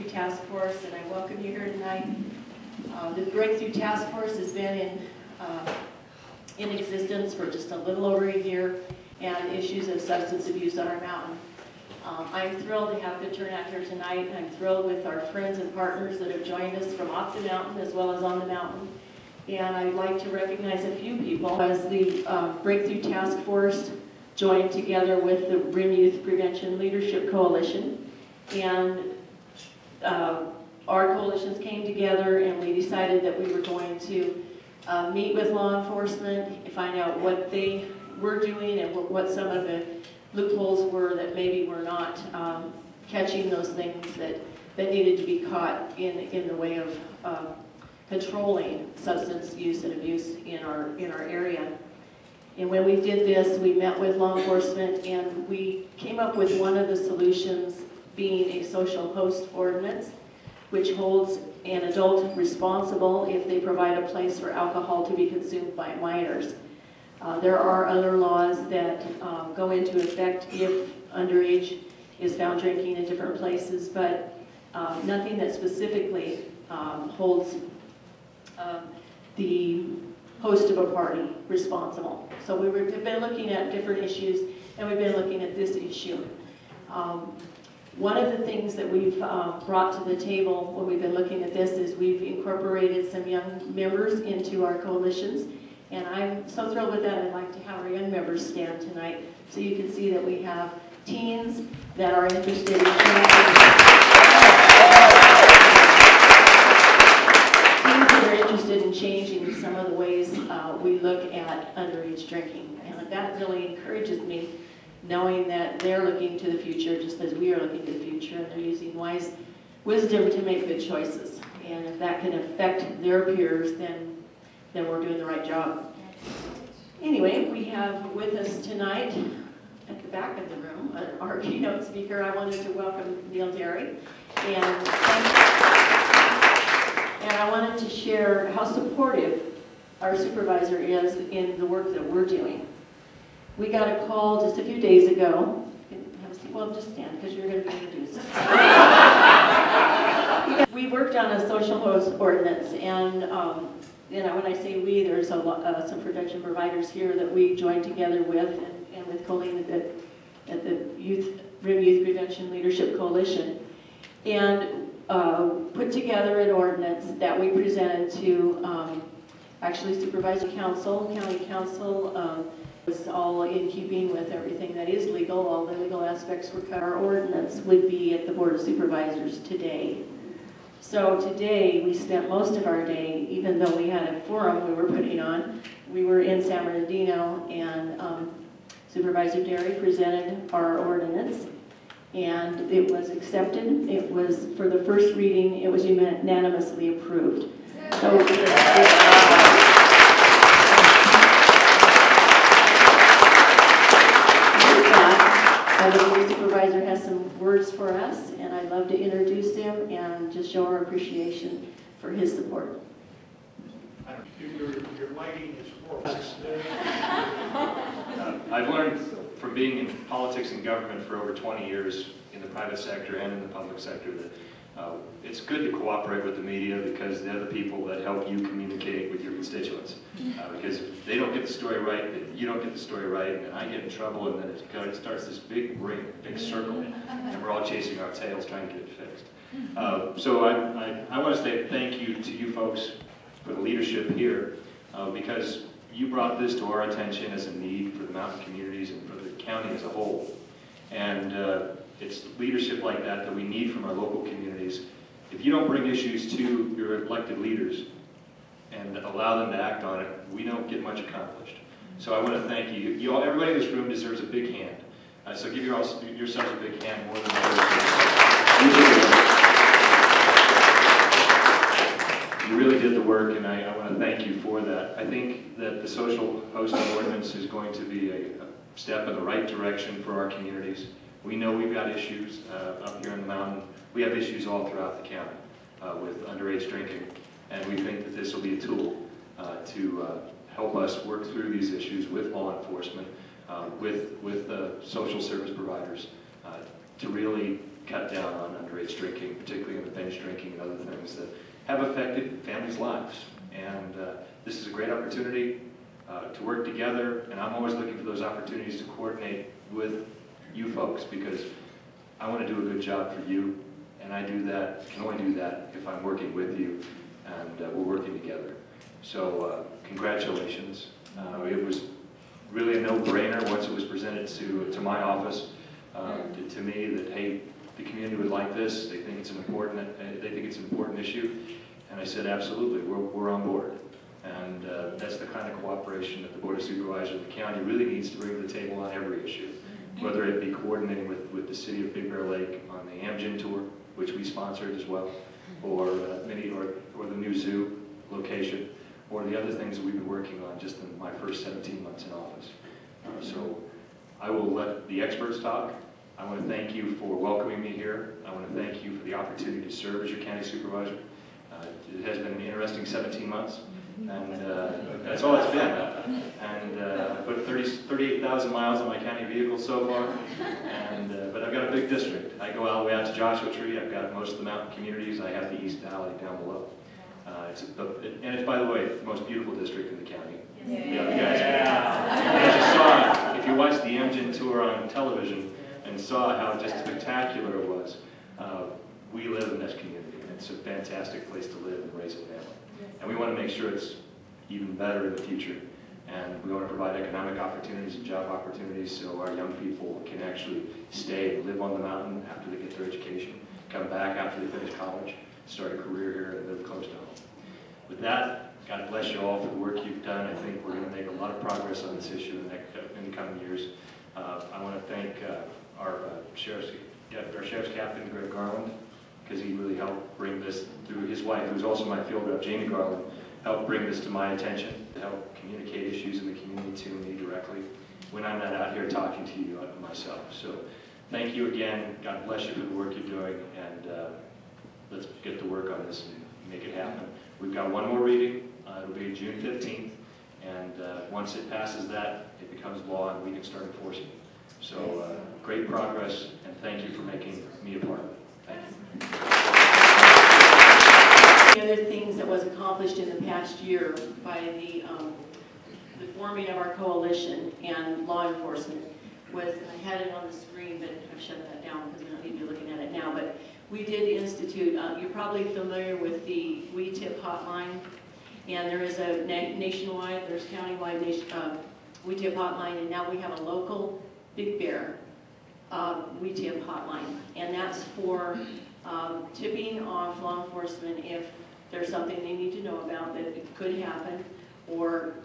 Breakthrough Task Force, and I welcome you here tonight. The Breakthrough Task Force has been in existence for just a little over a year, and issues of substance abuse on our mountain. I'm thrilled to have good turnout here tonight. I'm thrilled with our friends and partners that have joined us from off the mountain as well as on the mountain. And I'd like to recognize a few people as the Breakthrough Task Force joined together with the RIM Youth Prevention Leadership Coalition. And our coalitions came together and we decided that we were going to meet with law enforcement, find out what they were doing and what some of the loopholes were that maybe were not catching those things that needed to be caught in the way of controlling substance use and abuse in our area. And when we did this, we met with law enforcement and we came up with one of the solutions being a social host ordinance, which holds an adult responsible if they provide a place for alcohol to be consumed by minors. There are other laws that go into effect if underage is found drinking in different places, but nothing that specifically holds the host of a party responsible. So we've been looking at different issues, and we've been looking at this issue. One of the things that we've brought to the table when we've been looking at this is we've incorporated some young members into our coalitions, and I'm so thrilled with that. I'd like to have our young members stand tonight so you can see that we have teens that are interested in changing some of the ways we look at underage drinking. And that really encourages me, knowing that they're looking to the future just as we are looking to the future, and they're using wise wisdom to make good choices. And if that can affect their peers, then we're doing the right job. Anyway, we have with us tonight, at the back of the room, our keynote speaker. I wanted to welcome Neil Derry. And I wanted to share how supportive our supervisor is in the work that we're doing. We got a call just a few days ago. Well, just stand because you're going to be introduced. We worked on a social host ordinance, and when I say we, there's some prevention providers here that we joined together with, and with Colleen at the RIM Youth Prevention Leadership Coalition, and put together an ordinance that we presented to actually Supervisor Council, County Council. Was all in keeping with everything that is legal. All the legal aspects were covered. Our ordinance would be at the Board of Supervisors today. So today we spent most of our day, even though we had a forum we were putting on, we were in San Bernardino, and Supervisor Derry presented our ordinance, and it was accepted. It was, for the first reading, it was unanimously approved. So the supervisor has some words for us, and I'd love to introduce him and just show our appreciation for his support. Your lighting is horrible. I've learned from being in politics and government for over 20 years in the private sector and in the public sector that it's good to cooperate with the media because they're the people that help you communicate with your constituents. Because if they don't get the story right, then you don't get the story right, and then I get in trouble, and then it starts this big ring, big circle, and we're all chasing our tails trying to get it fixed. So I want to say thank you to you folks for the leadership here, because you brought this to our attention as a need for the mountain communities and for the county as a whole. And it's leadership like that we need from our local communities. If you don't bring issues to your elected leaders and allow them to act on it, we don't get much accomplished. So I want to thank you. You all, everybody in this room deserves a big hand. So give yourselves a big hand more than others. You really did the work, and I want to thank you for that. I think that the social hosting ordinance is going to be a step in the right direction for our communities. We know we've got issues up here in the mountain. We have issues all throughout the county with underage drinking, and we think that this will be a tool to help us work through these issues with law enforcement, with social service providers, to really cut down on underage drinking, particularly in the binge drinking and other things that have affected families' lives. And this is a great opportunity to work together, and I'm always looking for those opportunities to coordinate with you folks, because I want to do a good job for you, and I can only do that if I'm working with you, and we're working together. So congratulations. It was really a no-brainer once it was presented to my office, to me, that, hey, the community would like this, they think it's an important issue, and I said, absolutely, we're on board. And that's the kind of cooperation that the Board of Supervisors of the county really needs to bring to the table on every issue, whether it be coordinating with the city of Big Bear Lake on the Amgen tour, which we sponsored as well, or the new zoo location, or the other things that we've been working on just in my first 17 months in office. So I will let the experts talk. I want to thank you for welcoming me here. I want to thank you for the opportunity to serve as your county supervisor. It has been an interesting 17 months, and that's all it's been. And I put 38,000 miles on my county vehicle so far, but I've got a big district. I go all the way out to Joshua Tree. I've got most of the mountain communities. I have the East Valley down below. And it's, by the way, the most beautiful district in the county. As you saw, if you watched the Amgen tour on television and saw how just spectacular it was, we live in this community. It's a fantastic place to live and raise a family. And we want to make sure it's even better in the future. And we want to provide economic opportunities and job opportunities so our young people can actually stay and live on the mountain after they get their education, come back after they finish college, start a career here and live close to home. With that, God bless you all for the work you've done. I think we're going to make a lot of progress on this issue in the coming years. I want to thank our sheriff's captain, Greg Garland, because he really helped bring this through his wife, who's also my field rep, Jamie Garland, helped bring this to my attention, to help communicate issues in the community to me directly when I'm not out here talking to you myself. So thank you again. God bless you for the work you're doing, and let's get to work on this and make it happen. We've got one more reading. It'll be June 15th, and once it passes that, it becomes law and we can start enforcing it. So great progress, and thank you for making me a part of it. Thank you. The other things that was accomplished in the past year by the forming of our coalition and law enforcement was, and I had it on the screen, but I've shut that down because we don't need to be looking at it now, but we did institute, you're probably familiar with the We Tip hotline, and there is a nationwide, there's countywide We Tip hotline, and now we have a local Big Bear We Tip hotline, and that's for tipping off law enforcement if there's something they need to know about that it could happen, or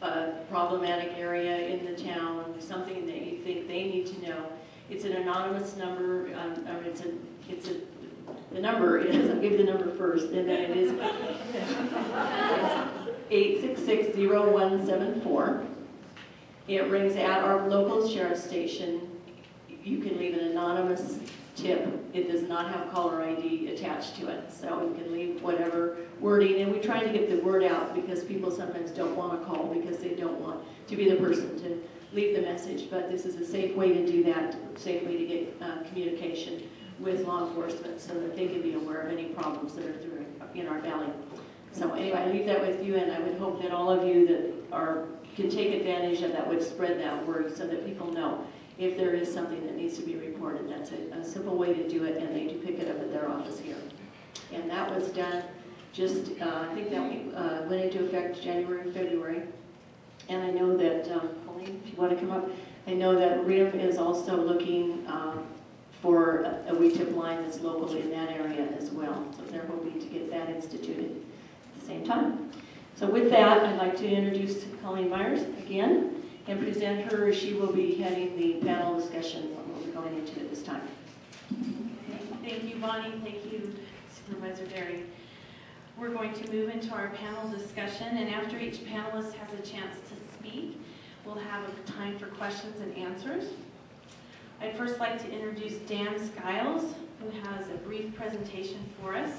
a problematic area in the town, something that you think they need to know. It's an anonymous number, the number is, I'll give you the number first, and then it is 866-0174. It rings at our local sheriff's station. You can leave an anonymous tip. It does not have caller ID attached to it, so you can leave whatever wording, and we try to get the word out because people sometimes don't want to call because they don't want to be the person to leave the message, but this is a safe way to do that, safe way to get communication with law enforcement so that they can be aware of any problems that are through in our valley. So anyway, I leave that with you, and I would hope that all of you that can take advantage of that would spread that word so that people know if there is something that needs to be reported. That's a simple way to do it, and they do pick it up at their office here. And that was done just, I think that went into effect January, February. And I know that, Pauline, if you want to come up, I know that RIM is also looking for a We Tip line that's local in that area as well. So they're hoping to get that instituted at the same time. So with that, I'd like to introduce Colleen Myers again and present her. She will be heading the panel discussion that we'll be going into at this time. Thank you, Bonnie. Thank you, Supervisor Derry. We're going to move into our panel discussion, and after each panelist has a chance to speak, we'll have a time for questions and answers. I'd first like to introduce Dan Skiles, who has a brief presentation for us.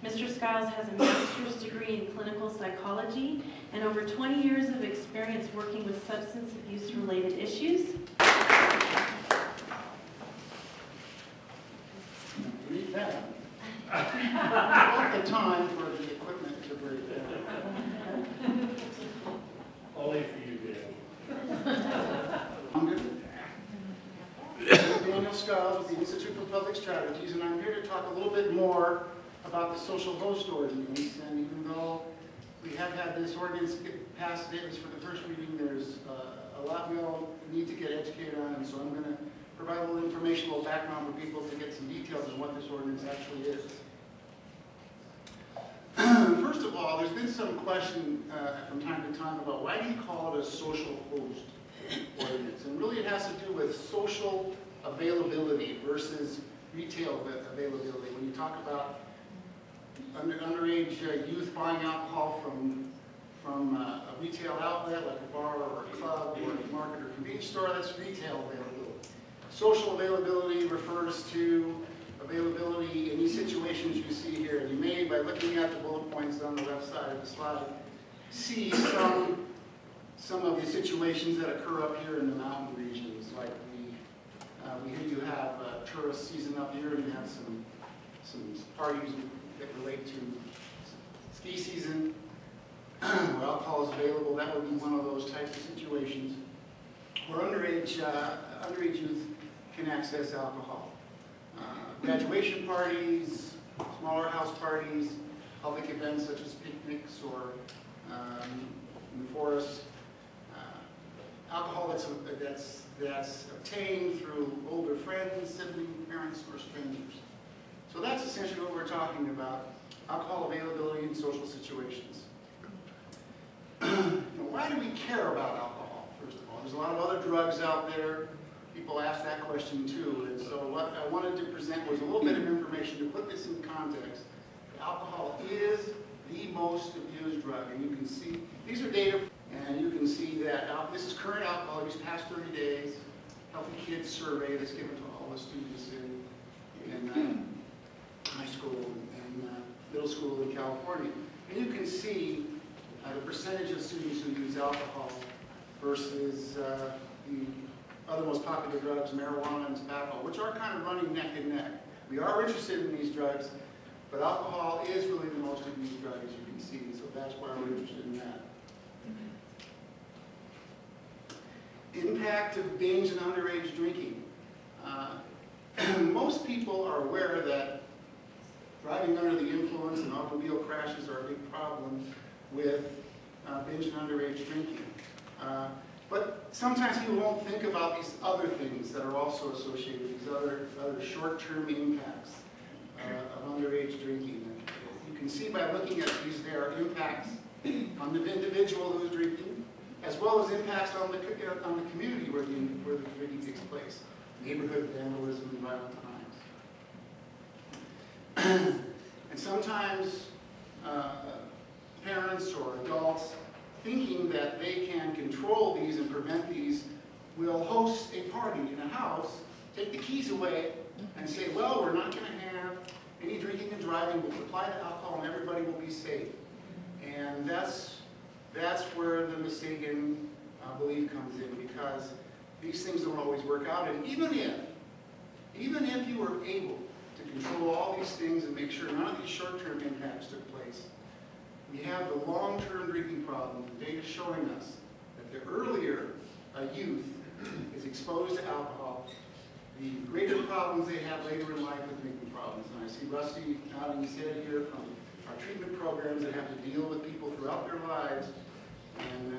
Mr. Skiles has a master's degree in clinical psychology and over 20 years of experience working with substance abuse-related issues. down. Not the time for the equipment to break down. Only for you, Dan. I'm good. Daniel Scott with the Institute for Public Strategies, and I'm here to talk a little bit more about the social host ordinance. And even though we have had this ordinance get passed, at least for the first reading, there's a lot we all need to get educated on, and so I'm going to provide a little information, a little background for people to get some details on what this ordinance actually is. First of all, there's been some question from time to time about why do you call it a social host ordinance? And really it has to do with social availability versus retail availability. When you talk about underage youth buying alcohol from a retail outlet like a bar or a club or a market or convenience store, that's retail availability. Social availability refers to availability in these situations you see here. And you may, by looking at the bullet points on the left side of the slide, see some of the situations that occur up here in the mountain regions. Like we hear you have tourist season up here, and you have some parties that relate to ski season where alcohol is available. That would be one of those types of situations where underage youth can access alcohol. Graduation parties, smaller house parties, public events such as picnics or in the forest. Alcohol that's obtained through older friends, siblings, parents, or strangers. So that's essentially what we're talking about, alcohol availability in social situations. Why do we care about alcohol, first of all? There's a lot of other drugs out there. People ask that question too, and so what I wanted to present was a little bit of information to put this in context. Alcohol is the most abused drug, and you can see, these are data, and you can see that this is current alcohol use past 30 days, Healthy Kids survey that's given to all the students in high school and middle school in California. And you can see the percentage of students who use alcohol versus the other most popular drugs, marijuana and tobacco, which are kind of running neck and neck. We are interested in these drugs, but alcohol is really the most abused drug, as you can see, so that's why we're interested in that. Impact of binge and underage drinking. Most people are aware that driving under the influence and automobile crashes are a big problem with binge and underage drinking. But sometimes people won't think about these other things that are also associated with these other short-term impacts of underage drinking. And you can see by looking at these, there are impacts on the individual who is drinking, as well as impacts on the community where the drinking takes place. Neighborhood vandalism and violent crimes. And sometimes parents or adults thinking that they can control these and prevent these will host a party in a house, take the keys away, and say, well, we're not going to have any drinking and driving, we'll supply the alcohol and everybody will be safe. And that's where the mistaken belief comes in, because these things don't always work out. And even if you were able to control all these things and make sure none of these short-term impacts took place, we have the long-term drinking problem, data showing us that the earlier a youth is exposed to alcohol, the greater problems they have later in life with drinking problems. And I see Rusty nodding his head here from our treatment programs that have to deal with people throughout their lives, and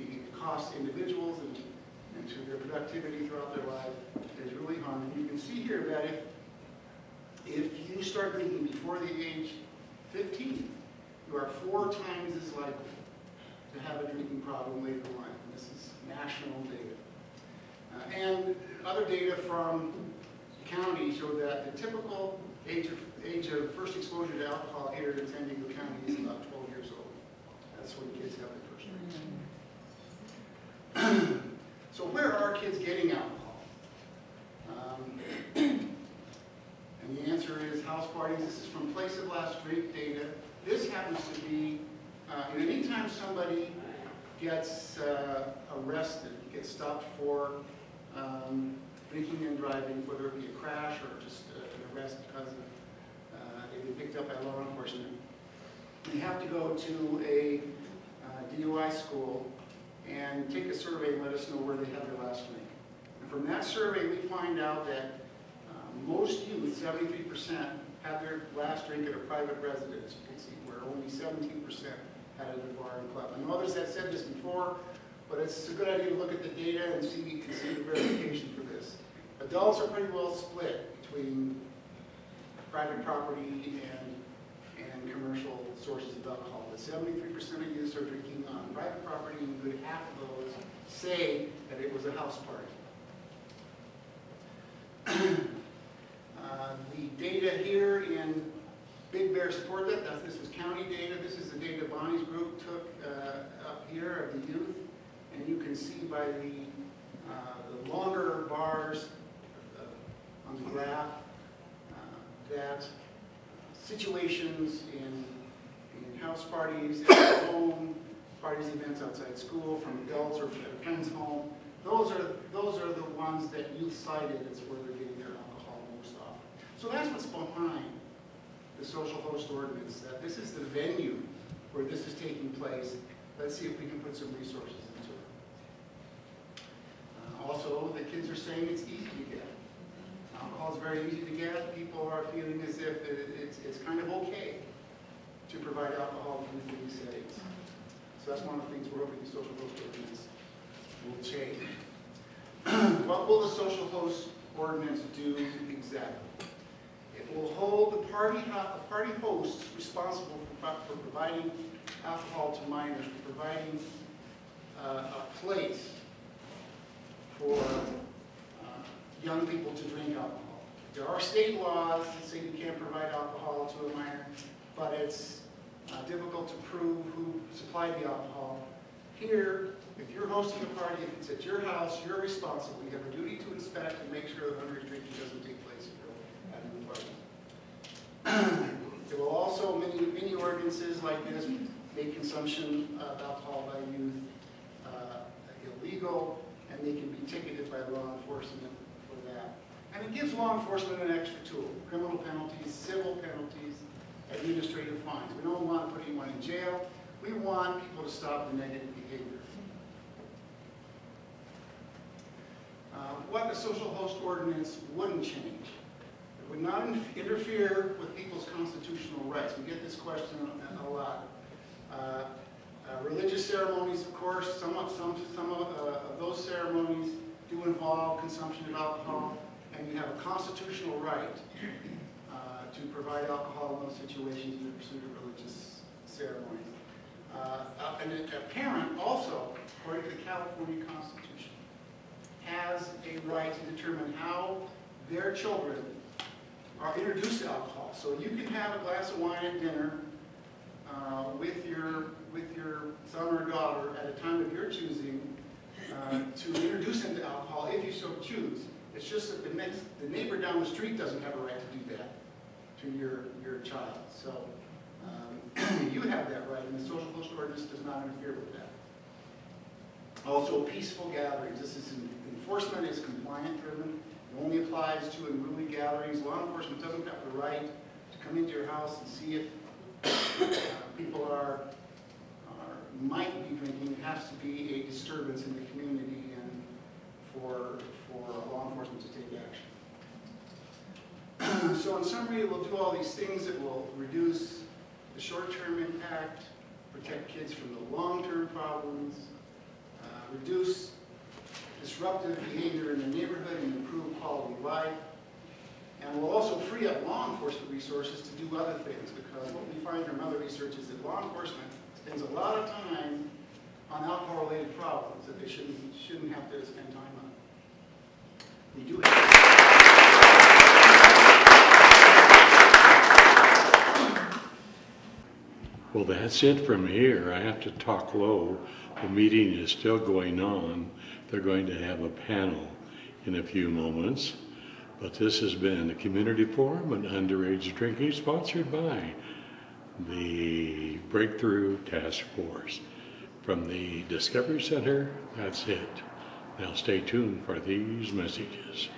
it costs individuals and to their productivity throughout their life is really harming. You can see here that if you start drinking before the age 15, you are 4 times as likely to have a drinking problem later in life. And this is national data. And other data from the county show that the typical age of first exposure to alcohol here in San Diego County is about 12 years old. That's when kids have their first drinks. So where are kids getting alcohol? And the answer is house parties. This is from Place of Last Drink data. This happens to be, anytime somebody gets arrested, gets stopped for drinking and driving, whether it be a crash or just an arrest because of go to a DUI school and take a survey and let us know where they have their last drink. And from that survey, we find out that most youth, 73%, had their last drink at a private residence, you can see, where only 17% had it at a bar and club. I know others have said this before, but it's a good idea to look at the data and see the verification for this. Adults are pretty well split between private property and commercial sources of alcohol. But 73% of youth are drinking on private property, and a good half of those say that it was a house party. The data here in Big Bear support that. This is county data. This is the data Bonnie's group took up here of the youth. And you can see by the longer bars on the graph that situations in house parties, at home, parties, events outside school, from adults or at a friend's home, those are the ones that youth cited as where they're getting their alcohol most often. So that's what's behind the social host ordinance, that this is the venue where this is taking place. Let's see if we can put some resources into it. Also, the kids are saying it's easy to get. Alcohol is very easy to get. People are feeling as if it's kind of okay to provide alcohol in these settings. So that's one of the things we're hoping the social host ordinance will change. What will the social host ordinance do exactly? It will hold the party hosts responsible for providing alcohol to minors, for providing a place for young people to drink alcohol. There are state laws that say you can't provide alcohol to a minor, but it's difficult to prove who supplied the alcohol. Here, if you're hosting a party, if it's at your house, you're responsible. You have a duty to inspect and make sure that underage drinking doesn't take place if you're having a party. There will also, many ordinances like this make consumption of alcohol by youth illegal, and they can be ticketed by law enforcement for that. And it gives law enforcement an extra tool: criminal penalties, civil penalties, administrative fines. We don't want to put anyone in jail. We want people to stop the negative behavior. What the social host ordinance wouldn't change. It would not interfere with people's constitutional rights. We get this question a lot. Religious ceremonies, of course, some of those ceremonies do involve consumption of alcohol, and you have a constitutional right to provide alcohol in those situations in the pursuit of religious ceremonies. And a parent also, according to the California Constitution, has a right to determine how their children are introduced to alcohol. So you can have a glass of wine at dinner with your son or daughter at a time of your choosing to introduce them to alcohol if you so choose. It's just that the neighbor down the street doesn't have a right to do that to your child. So you have that right, and the social host ordinance does not interfere with that. Also, peaceful gatherings. This is enforcement is compliant driven. It only applies to unruly gatherings. Law enforcement doesn't have the right to come into your house and see if people might be drinking. It has to be a disturbance in the community and for law enforcement to take action. So in summary, it will do all these things. It will reduce the short-term impact, protect kids from the long-term problems, reduce disruptive behavior in the neighborhood and improve quality of life. And will also free up law enforcement resources to do other things, because what we find from other research is that law enforcement spends a lot of time on alcohol-related problems that they shouldn't have to spend time on. We do have... Well, that's it from here. I have to talk low. The meeting is still going on. They're going to have a panel in a few moments. But this has been a community forum on underage drinking, sponsored by the Breakthrough Task Force. From the Discovery Center, that's it. Now stay tuned for these messages.